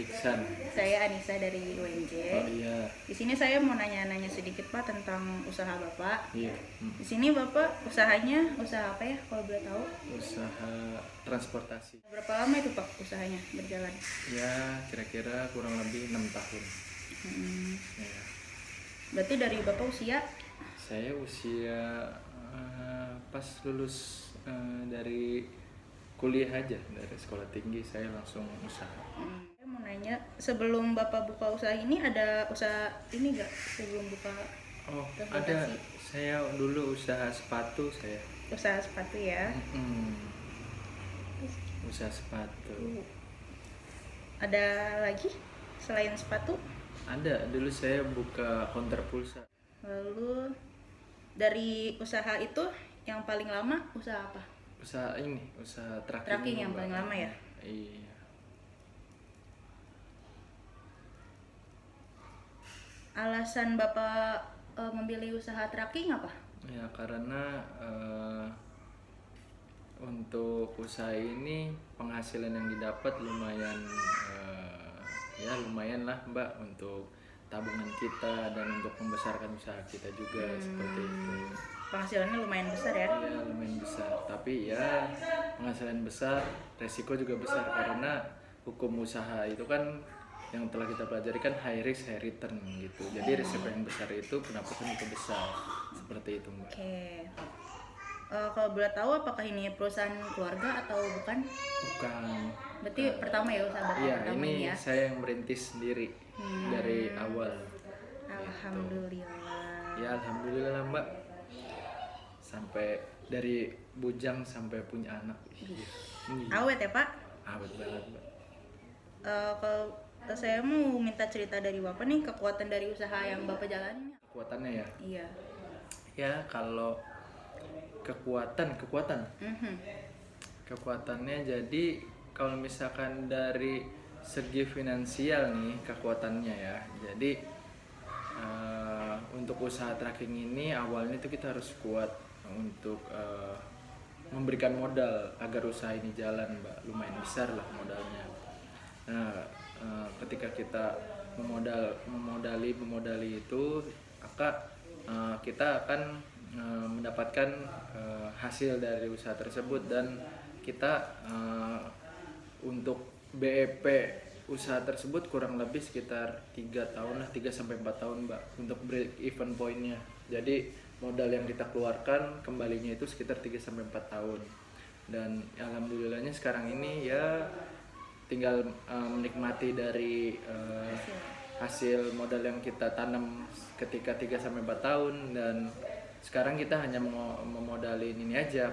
Iksan. Saya Anissa dari UNJ. Oh iya. Di sini saya mau nanya-nanya sedikit Pak tentang usaha Bapak. Iya. Di sini Bapak usahanya usaha apa ya kalau boleh tahu? Usaha transportasi. Berapa lama itu Pak usahanya berjalan? Ya, kira-kira kurang lebih 6 tahun. Hmm, Ya. Berarti dari Bapak usia? Saya usia pas lulus dari kuliah aja, dari sekolah tinggi saya langsung usaha. Saya mau nanya, sebelum Bapak buka usaha ini ada usaha ini nggak sebelum buka Oh, ada. transportasi? Saya dulu usaha sepatu saya. Usaha sepatu ya? Usaha sepatu. Ada lagi selain sepatu? Ada, dulu saya buka counter pulsa. Lalu dari usaha itu yang paling lama usaha apa? Usaha tracking Tracking ini, yang Mbak. paling lama ya? Iya. Alasan Bapak memilih usaha tracking apa? Ya karena untuk usaha ini penghasilan yang didapat lumayan ya lumayan lah Mbak untuk tabungan kita dan untuk membesarkan usaha kita juga seperti itu. Penghasilannya lumayan besar ya? Iya lumayan besar, tapi ya penghasilan besar, resiko juga besar karena hukum usaha itu kan yang telah kita pelajari kan high risk high return gitu. Jadi resiko yang besar itu pendapatan itu besar seperti itu Mbak. Oke. Kalau boleh tahu apakah ini perusahaan keluarga atau bukan? Bukan. Berarti pertama ya usaha Bapak Iya pertama ini ini ya? saya yang merintis sendiri dari awal. Alhamdulillah. Ya alhamdulillah Mbak. Sampai dari bujang sampai punya anak. Iya. Awet ya Pak? Awet banget Mbak. Kalau saya mau minta cerita dari Bapak nih kekuatan dari usaha yang Bapak jalani. Kekuatannya ya. Iya. Ya kalau kekuatan Mhm. kekuatannya jadi kalau misalkan dari segi finansial nih kekuatannya ya. Jadi untuk usaha tracking ini awalnya itu kita harus kuat untuk memberikan modal agar usaha ini jalan Mbak, lumayan besar lah modalnya. Nah ketika kita memodali itu maka kita akan mendapatkan hasil dari usaha tersebut dan kita untuk BEP usaha tersebut kurang lebih sekitar 3 tahun lah, 3 sampai 4 tahun Mbak untuk break even pointnya. Jadi modal yang kita keluarkan kembalinya itu sekitar 3 sampai 4 tahun. Dan alhamdulillahnya sekarang ini ya tinggal menikmati dari hasil modal yang kita tanam ketika 3 sampai 4 tahun dan sekarang kita hanya memodalin ini aja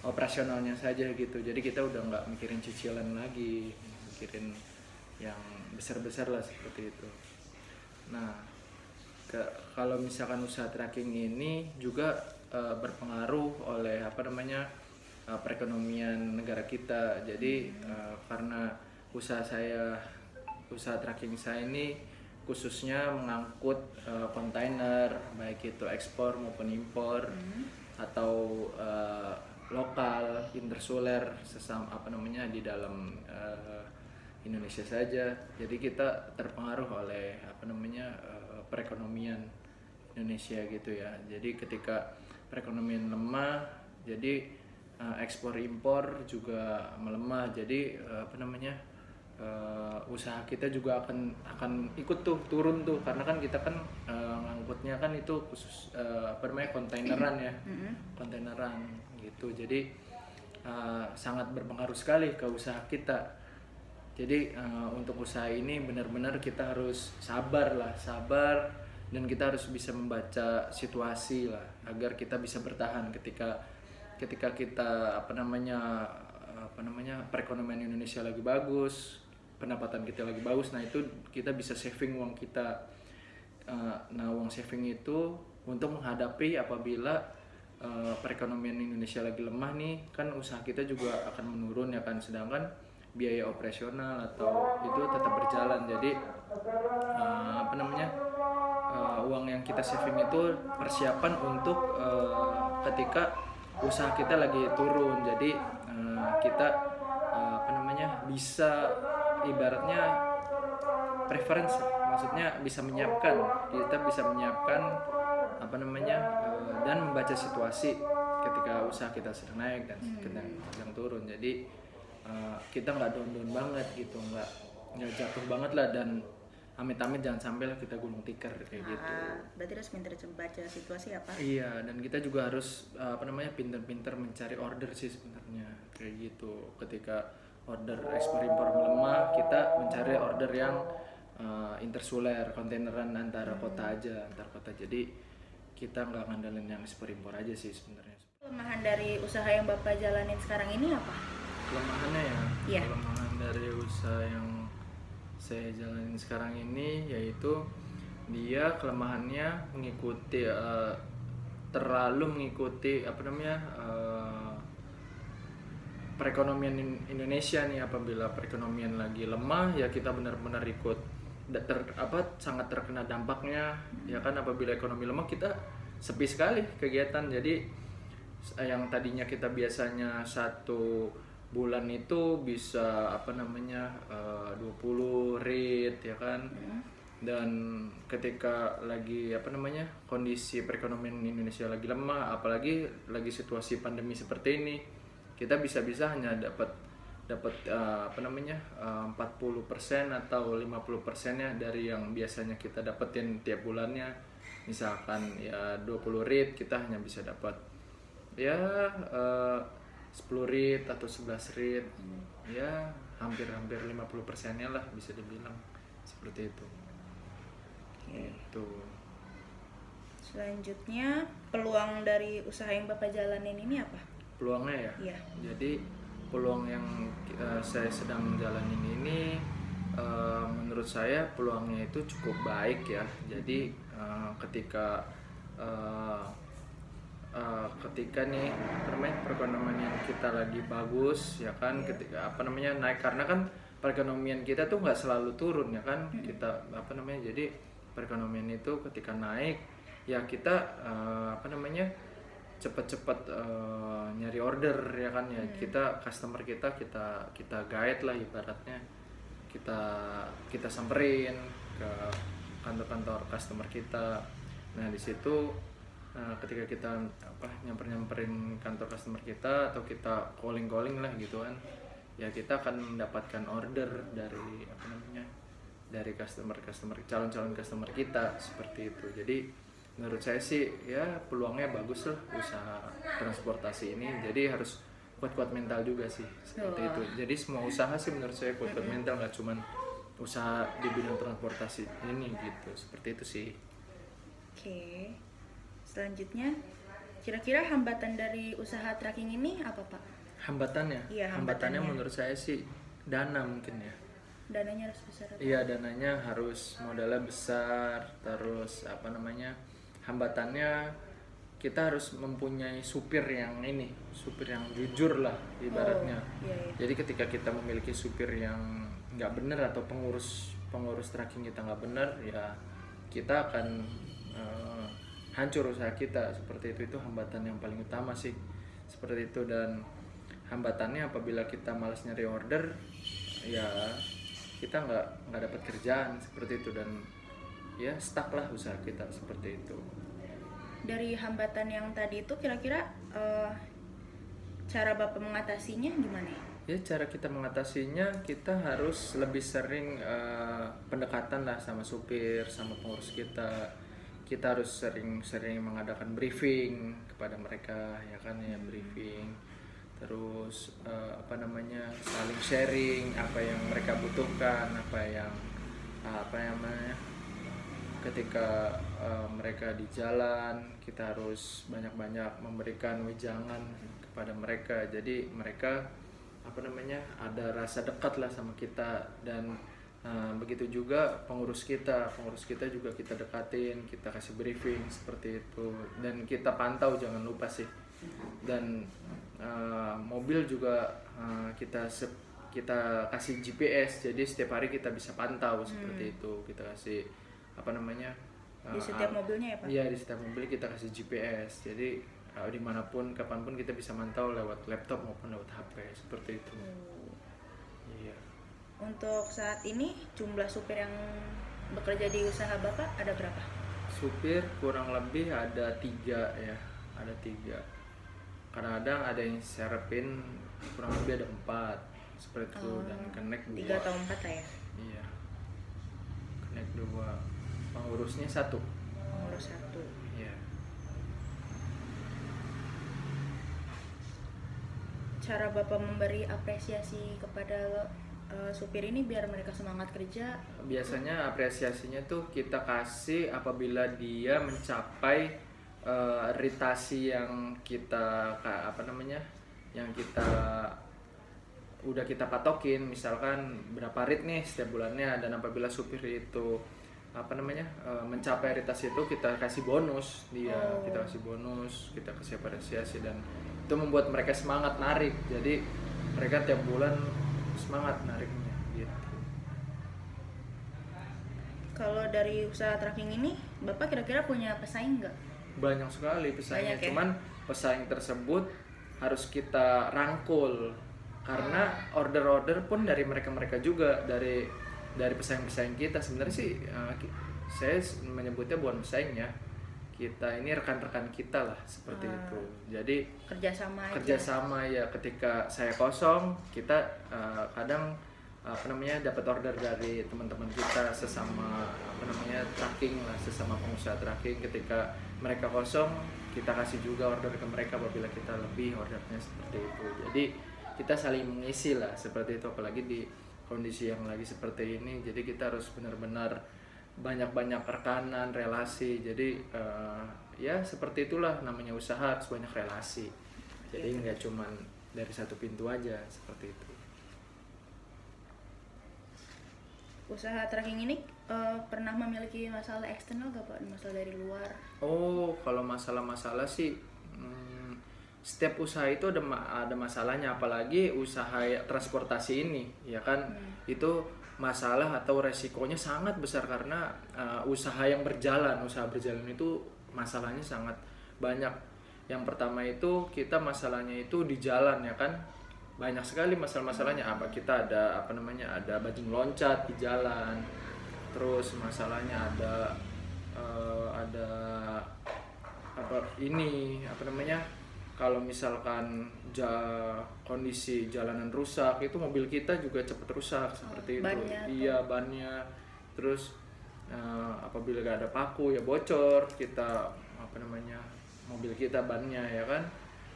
operasionalnya saja gitu. Jadi kita udah nggak mikirin cicilan lagi, mikirin yang besar-besar lah seperti itu. Nah, kalau misalkan usaha tracking ini juga berpengaruh oleh perekonomian negara kita. Jadi karena usaha tracking saya ini khususnya mengangkut kontainer baik itu ekspor maupun impor atau lokal intersuler di dalam Indonesia saja. Jadi kita terpengaruh oleh perekonomian Indonesia gitu ya. Jadi ketika perekonomian lemah, jadi ekspor impor juga melemah. Jadi usaha kita juga akan ikut tuh turun tuh karena kan kita kan ngangkutnya kan itu khusus kontaineran ya, kontaineran gitu. Jadi sangat berpengaruh sekali ke usaha kita. Jadi untuk usaha ini benar-benar kita harus sabar dan kita harus bisa membaca situasi lah agar kita bisa bertahan ketika kita perekonomian Indonesia lagi bagus, pendapatan kita lagi bagus, nah itu kita bisa saving uang kita. Nah uang saving itu untuk menghadapi apabila perekonomian Indonesia lagi lemah nih, kan usaha kita juga akan menurun ya kan, sedangkan biaya operasional atau itu tetap berjalan. Jadi uang yang kita saving itu persiapan untuk ketika usaha kita lagi turun. Jadi kita bisa ibaratnya preference, maksudnya bisa menyiapkan, kita bisa menyiapkan apa namanya dan membaca situasi ketika usaha kita sedang naik dan sedang turun. Jadi kita nggak down banget gitu, nggak jatuh banget lah, dan amit-amit jangan sampai lah kita gulung tikar kayak gitu. Berarti harus pintar baca situasi ya Pak? Iya, dan kita juga harus apa namanya pinter-pinter mencari order sih sebenarnya kayak gitu. Ketika order ekspor impor melemah, kita mencari order yang intersuler, kontaineran antar kota aja, antar kota. Jadi kita nggak ngandelin yang ekspor impor aja sih sebenarnya. Kelemahan dari usaha yang Bapak jalanin sekarang ini apa? Kelemahannya ya, Iya. kelemahan dari usaha yang saya jalanin sekarang ini yaitu dia kelemahannya mengikuti terlalu mengikuti apa namanya perekonomian Indonesia nih. Apabila perekonomian lagi lemah ya kita benar-benar ikut sangat terkena dampaknya ya kan. Apabila ekonomi lemah kita sepi sekali kegiatan. Jadi yang tadinya kita biasanya satu bulan itu bisa apa namanya 20 rate ya kan. Dan ketika lagi apa namanya kondisi perekonomian Indonesia lagi lemah, apalagi lagi situasi pandemi seperti ini, kita bisa hanya dapat apa namanya 40% atau 50%-nya dari yang biasanya kita dapetin tiap bulannya. Misalkan ya 20 rate kita hanya bisa dapat ya 10 rate atau 11 rate. Ya hampir 50%-nya lah bisa dibilang seperti itu. Gitu. Selanjutnya, peluang dari usaha yang Bapak jalanin ini apa? Peluangnya ya? Iya. Jadi peluang yang saya sedang jalanin ini menurut saya peluangnya itu cukup baik ya. Jadi ketika nih perekonomian yang kita lagi bagus ya kan, ketika apa namanya naik, karena kan perekonomian kita tuh nggak selalu turun ya kan. Kita apa namanya, jadi perekonomian itu ketika naik ya kita apa namanya cepat-cepat nyari order ya kan ya. Kita customer kita guide lah ibaratnya, kita samperin ke kantor-kantor customer kita. Nah di situ ketika kita nyamperin kantor customer kita atau kita calling lah gitu kan ya, kita akan mendapatkan order dari apa namanya dari customer calon customer kita seperti itu. Jadi menurut saya sih ya peluangnya bagus lah usaha transportasi ini. Jadi harus kuat mental juga sih seperti itu. Jadi semua usaha sih menurut saya kuat mental, nggak cuman usaha di bidang transportasi ini gitu. Seperti itu sih. Oke. Selanjutnya, kira-kira hambatan dari usaha tracking ini apa Pak? Hambatannya? Iya, hambatannya menurut saya sih dana mungkin ya. Dananya harus besar atau? Iya, dananya harus modalnya besar. Terus apa namanya, hambatannya kita harus mempunyai supir yang jujur lah ibaratnya. Iya. Jadi ketika kita memiliki supir yang nggak benar atau pengurus tracking kita nggak benar ya, kita akan hancur usaha kita. Seperti itu hambatan yang paling utama sih seperti itu. Dan hambatannya apabila kita malas nyari order ya kita nggak dapat kerjaan seperti itu, dan ya stuck lah usaha kita seperti itu. Dari hambatan yang tadi itu kira-kira cara Bapak mengatasinya gimana? Ya cara kita mengatasinya, kita harus lebih sering pendekatan lah sama supir, sama pengurus kita. Kita harus sering mengadakan briefing kepada mereka ya kan ya, briefing. Terus apa namanya saling sharing apa yang mereka butuhkan, apa yang namanya ketika mereka di jalan, kita harus banyak-banyak memberikan wejangan kepada mereka. Jadi mereka apa namanya ada rasa dekat lah sama kita. Dan begitu juga pengurus kita juga kita dekatin, kita kasih briefing seperti itu. Dan kita pantau, jangan lupa sih. Dan mobil juga kita kasih GPS, jadi setiap hari kita bisa pantau seperti itu. Kita kasih apa namanya di setiap mobilnya ya Pak? Iya, di setiap mobil kita kasih GPS. Jadi dimanapun kapanpun kita bisa mantau lewat laptop maupun lewat HP seperti itu. Iya. Untuk saat ini jumlah supir yang bekerja di usaha Bapak ada berapa? Supir kurang lebih ada 3 ya, ada 3. Kadang-kadang ada yang serepin kurang lebih ada 4 seperti itu, dan connect 2. 3 atau 4 lah ya? Iya, connect 2, pengurusnya 1. Pengurus 1. Iya. Cara Bapak memberi apresiasi kepada supir ini biar mereka semangat kerja? Biasanya apresiasinya tuh kita kasih apabila dia mencapai ritasi yang kita yang kita udah kita patokin, misalkan berapa rit nih setiap bulannya, dan apabila supir itu mencapai ritasi itu kita kasih bonus dia. Kita kasih bonus, kita kasih apresiasi, dan itu membuat mereka semangat narik, jadi mereka tiap bulan semangat nariknya gitu. Kalau dari usaha tracking ini Bapak kira-kira punya pesaing nggak? Banyak sekali pesaingnya, Banyak ya? cuman pesaing tersebut harus kita rangkul, karena order-order pun dari mereka juga, dari pesaing-pesaing kita. Sebenarnya sih saya menyebutnya bukan pesaing ya, kita ini rekan-rekan kita lah seperti itu. Jadi Kerjasama aja. kerjasama ya, ketika saya kosong kita kadang dapat order dari teman-teman kita sesama tracking lah, sesama pengusaha tracking. Ketika mereka kosong kita kasih juga order ke mereka apabila kita lebih ordernya, seperti itu. Jadi kita saling mengisi lah seperti itu, apalagi di kondisi yang lagi seperti ini. Jadi kita harus benar-benar banyak-banyak rekanan, relasi. Jadi ya seperti itulah namanya usaha, harus banyak relasi. Jadi nggak cuman dari satu pintu aja, seperti itu. Usaha tracking ini pernah memiliki masalah eksternal gak Pak? Masalah dari luar? Oh, kalau masalah-masalah sih setiap usaha itu ada masalahnya, apalagi usaha transportasi ini ya kan. Itu masalah atau resikonya sangat besar, karena usaha berjalan itu masalahnya sangat banyak. Yang pertama itu kita masalahnya itu di jalan ya kan, banyak sekali masalahnya. Kita ada ada bajing loncat di jalan, terus masalahnya ada kalau misalkan kondisi jalanan rusak, itu mobil kita juga cepat rusak seperti itu. Iya, bannya. Terus apabila gak ada paku ya bocor, kita mobil kita bannya ya kan.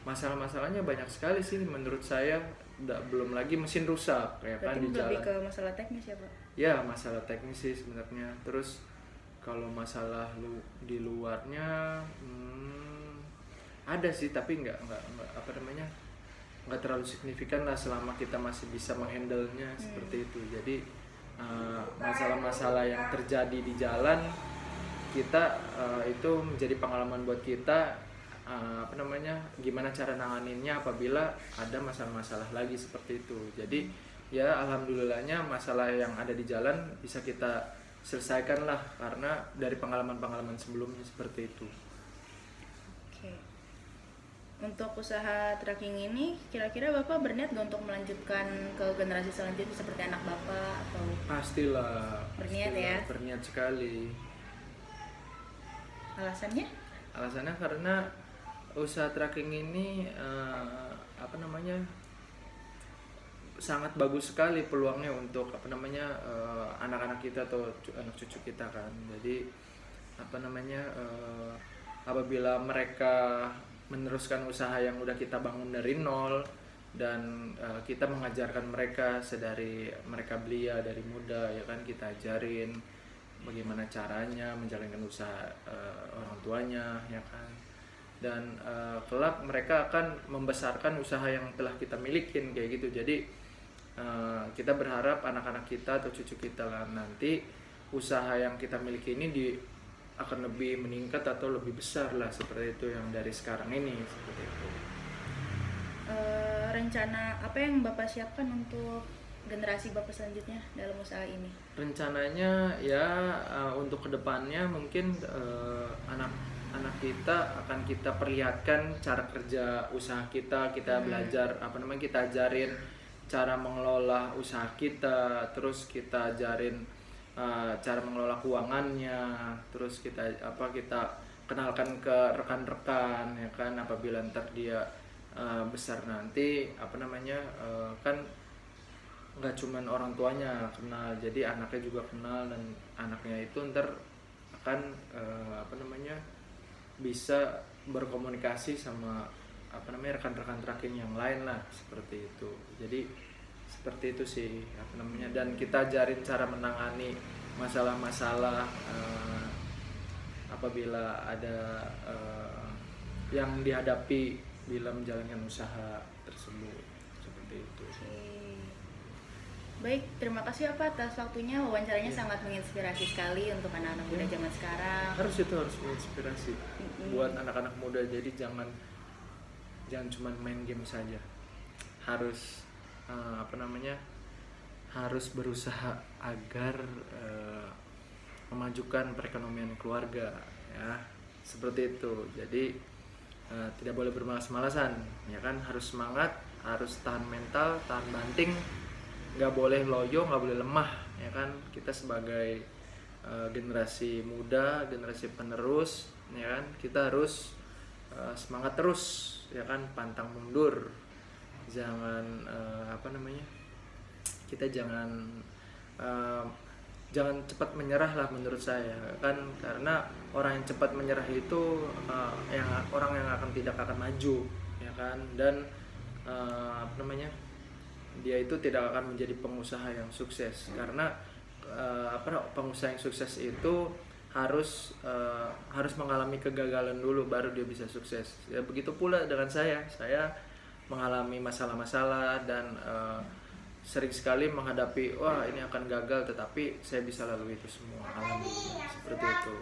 Masalah-masalahnya banyak sekali sih menurut saya. Belum lagi mesin rusak ya kan. Berarti di jalan. Lebih ke masalah teknis ya Pak? Ya, masalah teknis sih sebenarnya. Terus kalau masalah di luarnya ada sih, tapi nggak terlalu signifikan lah, selama kita masih bisa menghandle-nya seperti itu. Jadi masalah-masalah yang terjadi di jalan kita itu menjadi pengalaman buat kita, gimana cara nanganinnya apabila ada masalah-masalah lagi seperti itu. Jadi ya alhamdulillahnya masalah yang ada di jalan bisa kita selesaikan lah, karena dari pengalaman-pengalaman sebelumnya seperti itu. Oke. Untuk usaha tracking ini, kira-kira Bapak berniat gak untuk melanjutkan ke generasi selanjutnya seperti anak Bapak atau? Pastilah. Berniat ya? Berniat sekali. Alasannya? Alasannya karena usaha tracking ini sangat bagus sekali peluangnya untuk anak-anak kita atau anak cucu kita kan. Jadi apabila mereka meneruskan usaha yang udah kita bangun dari nol, dan kita mengajarkan mereka sedari mereka belia, dari muda ya kan, kita ajarin bagaimana caranya menjalankan usaha orang tuanya ya kan. Dan kelak mereka akan membesarkan usaha yang telah kita milikin kayak gitu. Jadi kita berharap anak-anak kita atau cucu kita lah nanti usaha yang kita miliki ini akan lebih meningkat atau lebih besar lah, seperti itu yang dari sekarang ini, seperti itu. Rencana apa yang Bapak siapkan untuk generasi Bapak selanjutnya dalam usaha ini? Rencananya ya untuk kedepannya mungkin anak kita akan kita perlihatkan cara kerja usaha kita belajar kita ajarin cara mengelola usaha kita, terus kita ajarin cara mengelola keuangannya, terus kita kenalkan ke rekan-rekan ya kan, apabila ntar dia besar nanti kan nggak cuman orang tuanya kenal, jadi anaknya juga kenal, dan anaknya itu ntar akan bisa berkomunikasi sama rekan-rekan tracking yang lain lah, seperti itu. Jadi seperti itu sih dan kita ajarin cara menangani masalah-masalah apabila ada yang dihadapi bila menjalankan usaha tersebut, seperti itu. Oke. Baik, terima kasih ya Pak atas waktunya. Wawancaranya sangat menginspirasi sekali untuk anak-anak muda zaman sekarang. Harus menginspirasi buat anak-anak muda. Jadi jangan cuma main game saja. Harus harus berusaha agar memajukan perekonomian keluarga ya. Seperti itu. Jadi tidak boleh bermalas-malasan ya kan, harus semangat, harus tahan mental, tahan banting, nggak boleh loyo, nggak boleh lemah ya kan. Kita sebagai generasi muda, generasi penerus ya kan, kita harus semangat terus ya kan, pantang mundur, jangan kita jangan cepat menyerah lah menurut saya kan, karena orang yang cepat menyerah itu orang yang tidak akan maju ya kan, dan dia itu tidak akan menjadi pengusaha yang sukses, karena pengusaha yang sukses itu harus mengalami kegagalan dulu baru dia bisa sukses. Ya begitu pula dengan saya mengalami masalah-masalah dan sering sekali menghadapi wah ini akan gagal, tetapi saya bisa lalui itu semua, alhamdulillah, seperti itu.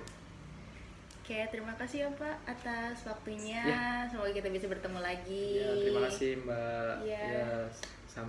Oke, terima kasih ya Pak atas waktunya. Ya. Semoga kita bisa bertemu lagi. Ya, terima kasih Mbak. Ya. Ya, sampai